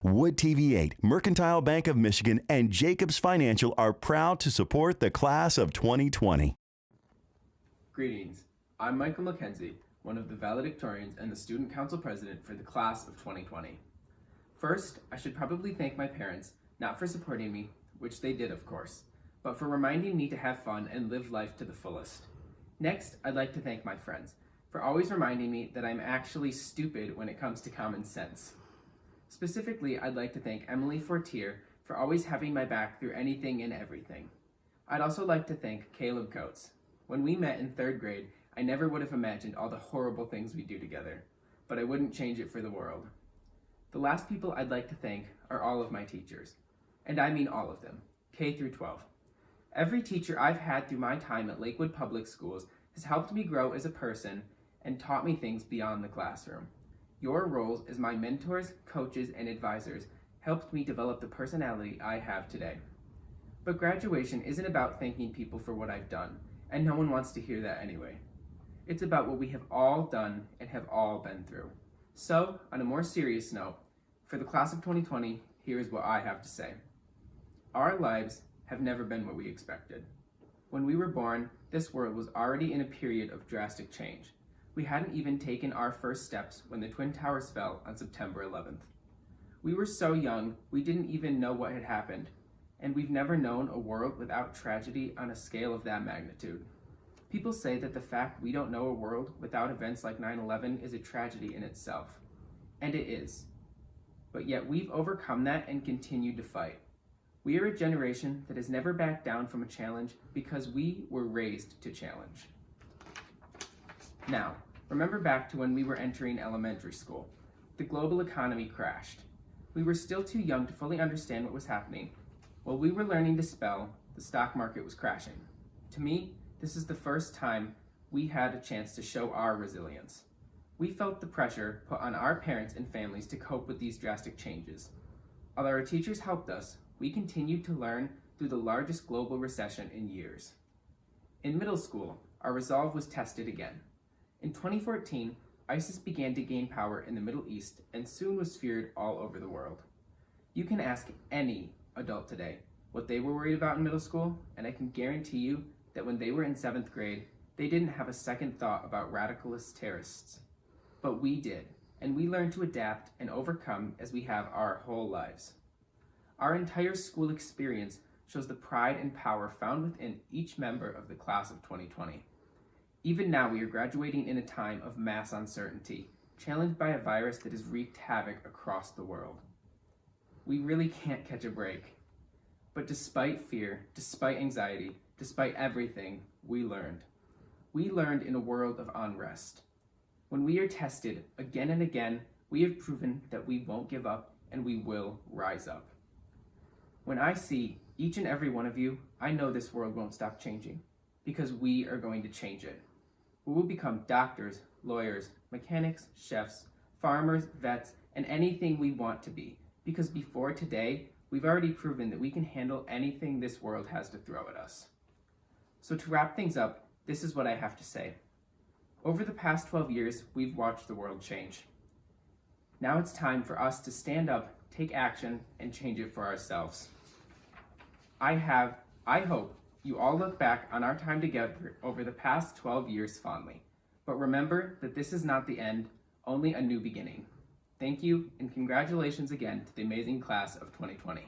Wood TV8, Mercantile Bank of Michigan, and Jacobs Financial are proud to support the class of 2020. Greetings. I'm Michael MacKenzie, one of the valedictorians and the student council president for the class of 2020. First, I should probably thank my parents, not for supporting me, which they did of course, but for reminding me to have fun and live life to the fullest. Next, I'd like to thank my friends for always reminding me that I'm actually stupid when it comes to common sense. Specifically, I'd like to thank Emily Fortier for always having my back through anything and everything. I'd also like to thank Caleb Coates. When we met in 3rd grade, I never would have imagined all the horrible things we do together, but I wouldn't change it for the world. The last people I'd like to thank are all of my teachers, and I mean all of them, K through 12. Every teacher I've had through my time at Lakewood Public Schools has helped me grow as a person and taught me things beyond the classroom. Your roles as my mentors, coaches, and advisors helped me develop the personality I have today. But graduation isn't about thanking people for what I've done, and no one wants to hear that anyway. It's about what we have all done and have all been through. So, on a more serious note, for the class of 2020, here is what I have to say. Our lives have never been what we expected. When we were born, this world was already in a period of drastic change. We hadn't even taken our first steps when the Twin Towers fell on September 11th. We were so young, we didn't even know what had happened, and we've never known a world without tragedy on a scale of that magnitude. People say that the fact we don't know a world without events like 9/11 is a tragedy in itself, and it is. But yet we've overcome that and continued to fight. We are a generation that has never backed down from a challenge because we were raised to challenge. Now, remember back to when we were entering elementary school. The global economy crashed. We were still too young to fully understand what was happening. While we were learning to spell, the stock market was crashing. To me, this is the first time we had a chance to show our resilience. We felt the pressure put on our parents and families to cope with these drastic changes. Although our teachers helped us, we continued to learn through the largest global recession in years. In middle school, our resolve was tested again. In 2014, ISIS began to gain power in the Middle East and soon was feared all over the world. You can ask any adult today what they were worried about in middle school, and I can guarantee you that when they were in 7th grade, they didn't have a second thought about radicalist terrorists. But we did, and we learned to adapt and overcome as we have our whole lives. Our entire school experience shows the pride and power found within each member of the class of 2020. Even now, we are graduating in a time of mass uncertainty, challenged by a virus that has wreaked havoc across the world. We really can't catch a break. But despite fear, despite anxiety, despite everything, we learned. We learned in a world of unrest. When we are tested again and again, we have proven that we won't give up and we will rise up. When I see each and every one of you, I know this world won't stop changing because we are going to change it. We will become doctors, lawyers, mechanics, chefs, farmers, vets, and anything we want to be, because before today, we've already proven that we can handle anything this world has to throw at us. So to wrap things up, this is what I have to say. Over the past 12 years, we've watched the world change. Now it's time for us to stand up, take action, and change it for ourselves. I hope you all look back on our time together over the past 12 years fondly. But remember that this is not the end, only a new beginning. Thank you, and congratulations again to the amazing class of 2020.